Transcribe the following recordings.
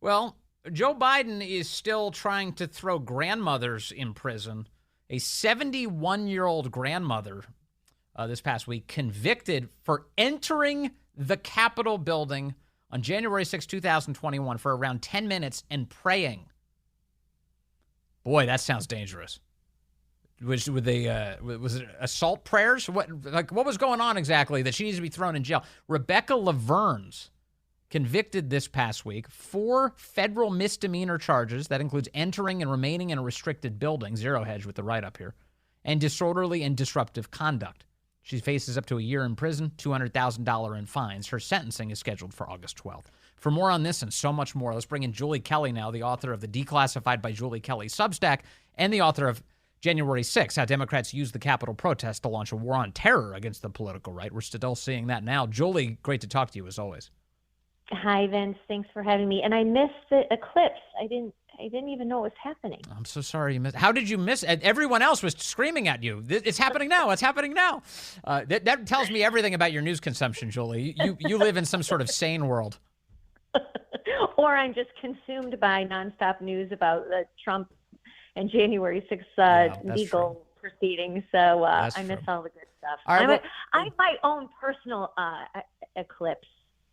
Well, Joe Biden is still trying to throw grandmothers in prison. A 71-year-old grandmother this past week convicted for entering the Capitol building on January 6, 2021 for around 10 minutes and praying. Boy, that sounds dangerous. Was it assault prayers? What was going on exactly that she needs to be thrown in jail? Rebecca Lavenz convicted this past week 4 federal misdemeanor charges. That includes entering and remaining in a restricted building, zero hedge with the write-up here, and disorderly and disruptive conduct. She faces up to a year in prison, $200,000 in fines. Her sentencing is scheduled for August 12th. For more on this and so much more, let's bring in Julie Kelly now, the author of the Declassified by Julie Kelly Substack and the author of January 6, How Democrats Used the Capitol Protest to Launch a War on Terror Against the Political Right. We're still seeing that now. Julie, great to talk to you as always. Hi, Vince. Thanks for having me. And I missed the eclipse. I didn't even know it was happening. I'm so sorry you missed. How did you miss it? Everyone else was screaming at you. It's happening now. It's happening now. That tells me everything about your news consumption, Julie. You live in some sort of sane world. Or I'm just consumed by nonstop news about the Trump and January 6th legal proceedings. So I miss all the good stuff. All right, I have my own personal eclipse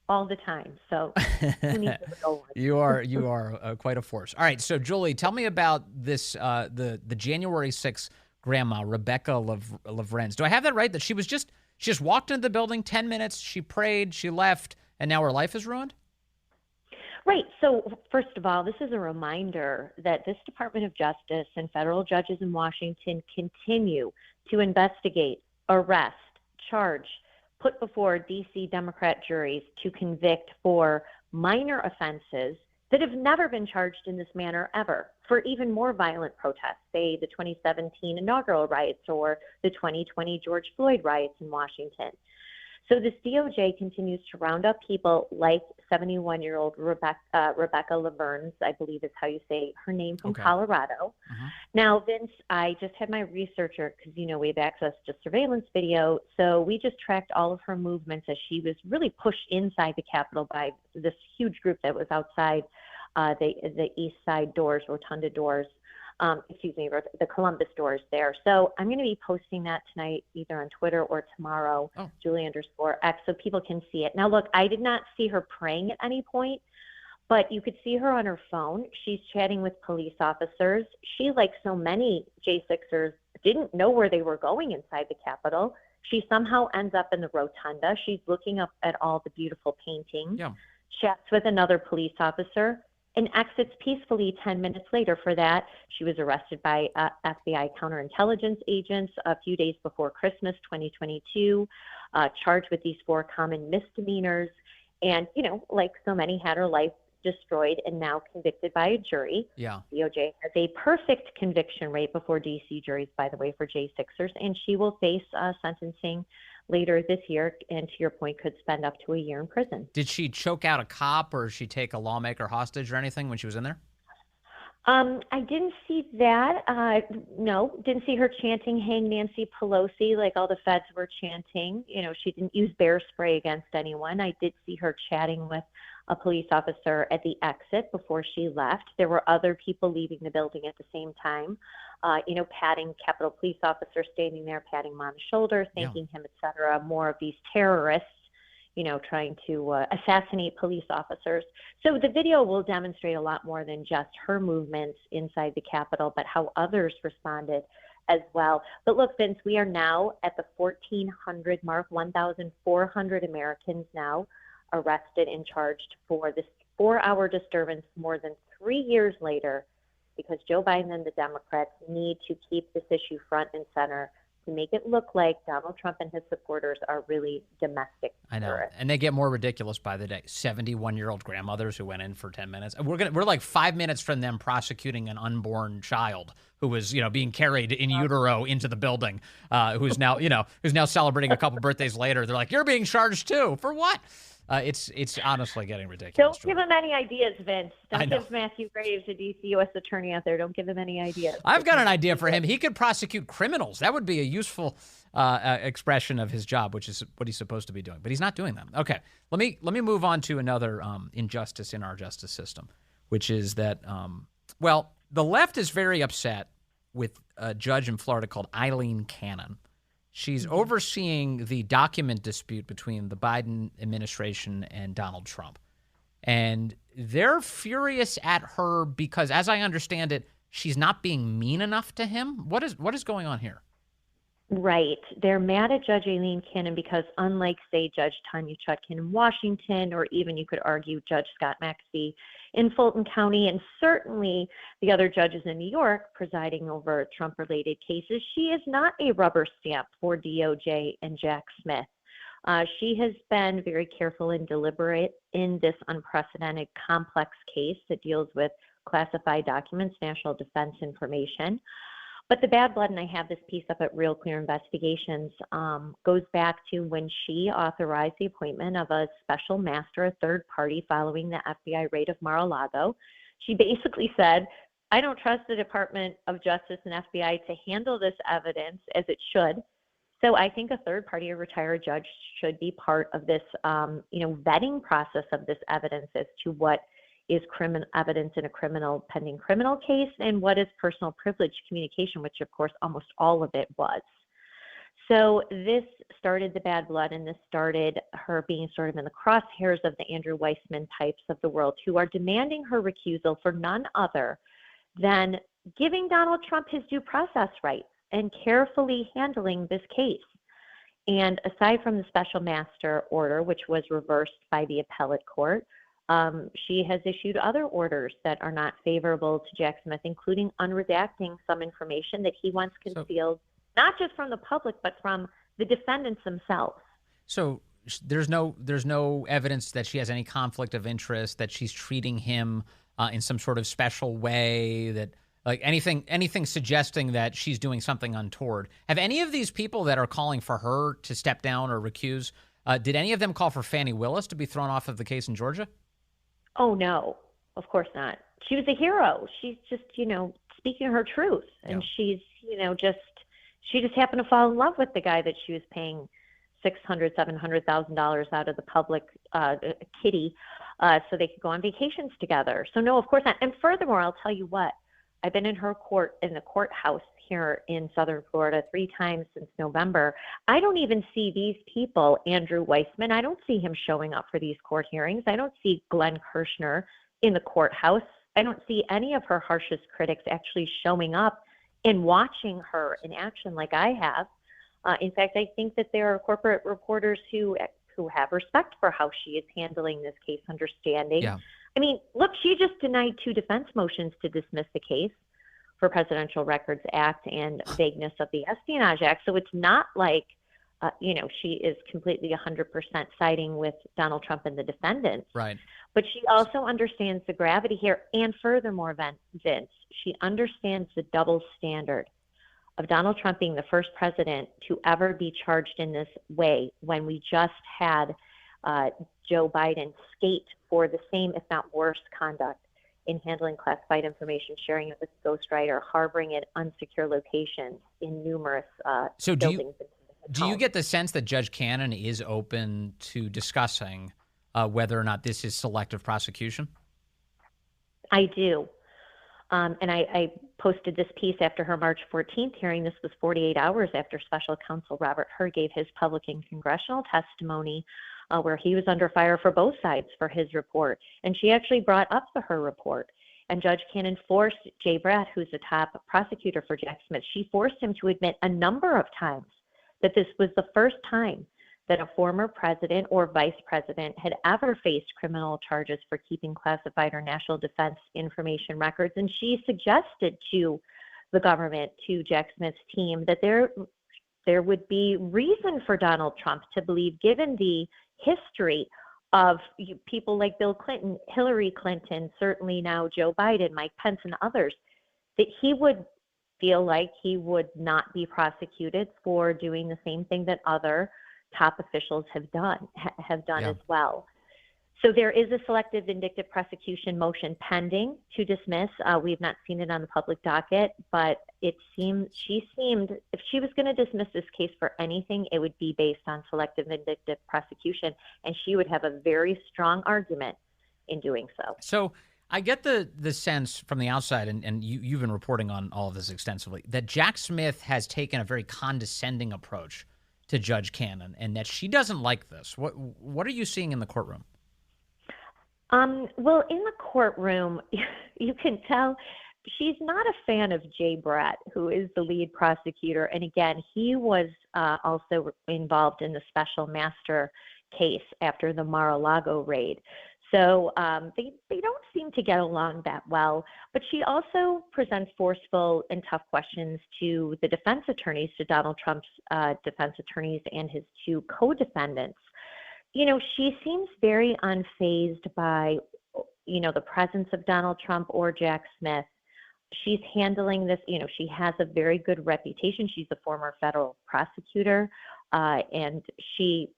all the time. So who needs to go on? You are quite a force. All right. So Julie, tell me about this, the January 6th grandma, Rebecca Lavenz. Do I have that right? That she just walked into the building, 10 minutes, she prayed, she left, and now her life is ruined? Right. So first of all, this is a reminder that this Department of Justice and federal judges in Washington continue to investigate, arrest, charge, put before D.C. Democrat juries to convict for minor offenses that have never been charged in this manner ever, for even more violent protests, say the 2017 inaugural riots or the 2020 George Floyd riots in Washington. So this DOJ continues to round up people like 71-year-old Rebecca Lavenz, I believe is how you say her name, from Colorado. Uh-huh. Now, Vince, I just had my researcher, because, we have access to surveillance video, so we just tracked all of her movements as she was really pushed inside the Capitol by this huge group that was outside the east side doors, rotunda doors. The Columbus doors there. So I'm going to be posting that tonight, either on Twitter or tomorrow, Julie_X, so people can see it. Now, look, I did not see her praying at any point, but you could see her on her phone. She's chatting with police officers. She, like so many J6ers, didn't know where they were going inside the Capitol. She somehow ends up in the rotunda. She's looking up at all the beautiful paintings, chats with another police officer, and exits peacefully 10 minutes later. For that, she was arrested by FBI counterintelligence agents a few days before Christmas 2022, charged with these 4 common misdemeanors, and, like so many, had her life destroyed and now convicted by a jury. DOJ has a perfect conviction rate before D.C. juries, by the way, for J6ers, and she will face sentencing later this year, and to your point, could spend up to a year in prison. Did she choke out a cop, or did she take a lawmaker hostage or anything when she was in there? I didn't see that. No, didn't see her chanting "Hang Nancy Pelosi" like all the feds were chanting. She didn't use bear spray against anyone. I did see her chatting with a police officer at the exit before she left. There were other people leaving the building at the same time, patting Capitol police officer standing there, patting him on the shoulder, thanking him, et cetera. More of these terrorists, trying to assassinate police officers. So the video will demonstrate a lot more than just her movements inside the Capitol, but how others responded as well. But look, Vince, we are now at the 1,400 mark, 1,400 Americans now arrested and charged for this 4-hour disturbance more than 3 years later, because Joe Biden and the Democrats need to keep this issue front and center to make it look like Donald Trump and his supporters are really domestic terrorists. I know, and they get more ridiculous by the day. 71-year-old grandmothers who went in for 10 minutes. We're like 5 minutes from them prosecuting an unborn child who was, being carried in utero into the building, who's now celebrating a couple birthdays later. They're like, you're being charged too. For what? It's honestly getting ridiculous. Don't give him any ideas, Vince. Don't give Matthew Graves, a D.C. U.S. attorney out there. Don't give him any ideas. I've got an idea for him. He could prosecute criminals. That would be a useful expression of his job, which is what he's supposed to be doing. But he's not doing that. Okay, let me move on to another injustice in our justice system. which is that, the left is very upset with a judge in Florida called Eileen Cannon. She's overseeing the document dispute between the Biden administration and Donald Trump. And they're furious at her because, as I understand it, she's not being mean enough to him. What is going on here? Right. They're mad at Judge Eileen Cannon because unlike, say, Judge Tanya Chutkan in Washington, or even you could argue Judge Scott Maxey in Fulton County, and certainly the other judges in New York presiding over Trump-related cases, she is not a rubber stamp for DOJ and Jack Smith. She has been very careful and deliberate in this unprecedented complex case that deals with classified documents, national defense information. But the bad blood, and I have this piece up at Real Clear Investigations, goes back to when she authorized the appointment of a special master, a third party, following the FBI raid of Mar-a-Lago. She basically said, I don't trust the Department of Justice and FBI to handle this evidence as it should. So I think a third party, a retired judge, should be part of this, vetting process of this evidence as to what is criminal evidence in a pending criminal case and what is personal privilege communication, which of course almost all of it was. So this started the bad blood, and this started her being sort of in the crosshairs of the Andrew Weissman types of the world who are demanding her recusal for none other than giving Donald Trump his due process rights and carefully handling this case. And aside from the special master order, which was reversed by the appellate court, she has issued other orders that are not favorable to Jack Smith, including unredacting some information that he wants concealed, not just from the public, but from the defendants themselves. So there's no evidence that she has any conflict of interest, that she's treating him in some sort of special way, that like anything suggesting that she's doing something untoward. Have any of these people that are calling for her to step down or recuse, did any of them call for Fani Willis to be thrown off of the case in Georgia? Oh, no, of course not. She was a hero. She's just, speaking her truth. And she's, she just happened to fall in love with the guy that she was paying $600,000, $700,000 out of the public kitty so they could go on vacations together. So no, of course not. And furthermore, I'll tell you what, I've been in her court, in the courthouse here in Southern Florida 3 times since November. I don't even see these people, Andrew Weissman, I don't see him showing up for these court hearings. I don't see Glenn Kirshner in the courthouse. I don't see any of her harshest critics actually showing up and watching her in action like I have. In fact, I think that there are corporate reporters who have respect for how she is handling this case, understanding. Yeah. I mean, look, she just denied 2 defense motions to dismiss the case for Presidential Records Act and vagueness of the Espionage Act. So it's not like, she is completely 100% siding with Donald Trump and the defendants. Right. But she also understands the gravity here. And furthermore, Vince, she understands the double standard of Donald Trump being the first president to ever be charged in this way when we just had Joe Biden skate for the same, if not worse, conduct in handling classified information, sharing it with ghostwriter, harboring it in unsecure locations in numerous buildings. Do you get the sense that Judge Cannon is open to discussing whether or not this is selective prosecution? I do. And I posted this piece after her March 14th hearing. This was 48 hours after Special Counsel Robert Hur gave his public and congressional testimony where he was under fire for both sides for his report. And she actually brought up the Hur report. And Judge Cannon forced Jay Bratt, who's the top prosecutor for Jack Smith, she forced him to admit a number of times that this was the first time that a former president or vice president had ever faced criminal charges for keeping classified or national defense information records. And she suggested to the government, to Jack Smith's team, that there would be reason for Donald Trump to believe, given the history of people like Bill Clinton, Hillary Clinton, certainly now Joe Biden, Mike Pence, and others, that he would feel like he would not be prosecuted for doing the same thing that other top officials have done as well. So there is a selective vindictive prosecution motion pending to dismiss. We've not seen it on the public docket, but she seemed, if she was going to dismiss this case for anything, it would be based on selective vindictive prosecution, and she would have a very strong argument in doing so. So I get the sense from the outside, and you've been reporting on all of this extensively, that Jack Smith has taken a very condescending approach to Judge Cannon, and that she doesn't like this. What are you seeing in the courtroom? Well, in the courtroom, you can tell she's not a fan of Jay Brett, who is the lead prosecutor. And again, he was also involved in the special master case after the Mar-a-Lago raid. So they don't seem to get along that well. But she also presents forceful and tough questions to the defense attorneys, to Donald Trump's defense attorneys and his two co-defendants. You know, she seems very unfazed by, you know, the presence of Donald Trump or Jack Smith. She's handling this, you know, she has a very good reputation. She's a former federal prosecutor, and she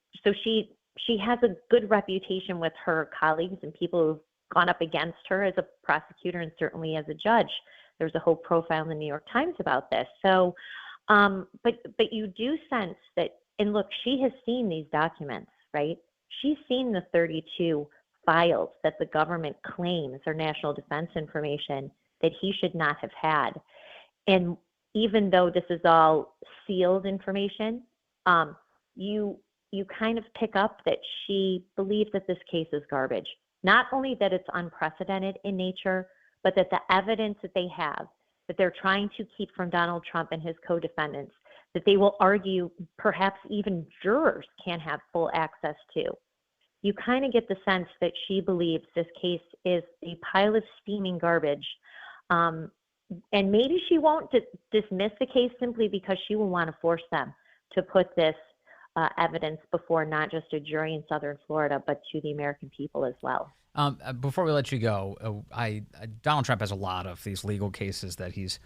has a good reputation with her colleagues and people who've gone up against her as a prosecutor and certainly as a judge. There's a whole profile in the New York Times about this. So, but you do sense that, and look, she has seen these documents, right? She's seen the 32 files that the government claims are national defense information that he should not have had. And even though this is all sealed information, you kind of pick up that she believes that this case is garbage. Not only that it's unprecedented in nature, but that the evidence that they have, that they're trying to keep from Donald Trump and his co-defendants, that they will argue perhaps even jurors can't have full access to. You kind of get the sense that she believes this case is a pile of steaming garbage. And maybe she won't dismiss the case simply because she will want to force them to put this evidence before not just a jury in Southern Florida, but to the American people as well. Before we let you go, Donald Trump has a lot of these legal cases that he's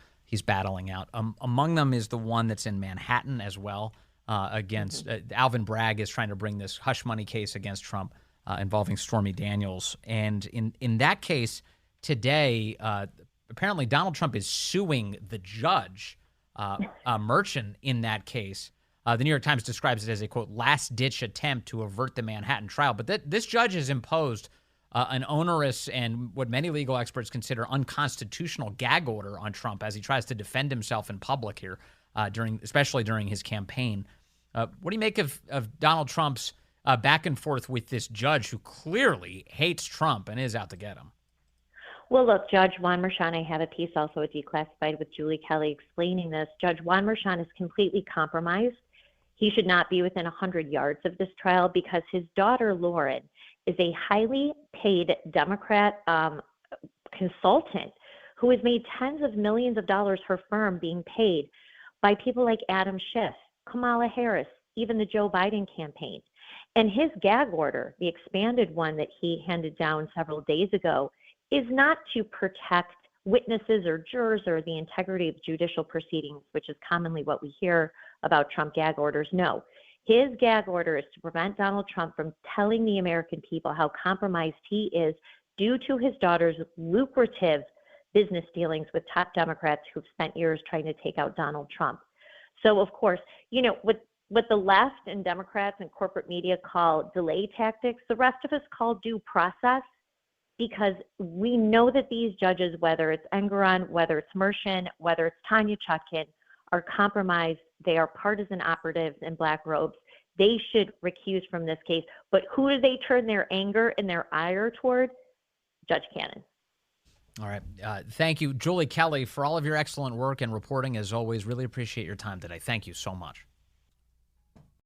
battling out. Among them is the one that's in Manhattan as well against Alvin Bragg is trying to bring this hush money case against Trump involving Stormy Daniels. And in that case today, apparently Donald Trump is suing the judge, Merchant, in that case. The New York Times describes it as a, quote, last-ditch attempt to avert the Manhattan trial. But this judge has imposed an onerous and what many legal experts consider unconstitutional gag order on Trump as he tries to defend himself in public here, especially during his campaign. What do you make of Donald Trump's back and forth with this judge who clearly hates Trump and is out to get him? Well, look, Judge Juan Merchan, I have a piece also at Declassified with Julie Kelly explaining this. Judge Juan Merchan is completely compromised. He should not be within 100 yards of this trial because his daughter, Lauren, is a highly paid Democrat consultant who has made tens of millions of dollars, her firm being paid by people like Adam Schiff, Kamala Harris, even the Joe Biden campaign. And his gag order, the expanded one that he handed down several days ago, is not to protect witnesses or jurors or the integrity of judicial proceedings, which is commonly what we hear about Trump gag orders. No, his gag order is to prevent Donald Trump from telling the American people how compromised he is due to his daughter's lucrative business dealings with top Democrats who've spent years trying to take out Donald Trump. So, of course, you know, what the left and Democrats and corporate media call delay tactics, the rest of us call due process, because we know that these judges, whether it's Engoron, whether it's Merchan, whether it's Tanya Chutkan, are compromised. They are partisan operatives in black robes. They should recuse from this case. But who do they turn their anger and their ire toward? Judge Cannon. All right. Thank you, Julie Kelly, for all of your excellent work and reporting. As always, really appreciate your time today. Thank you so much.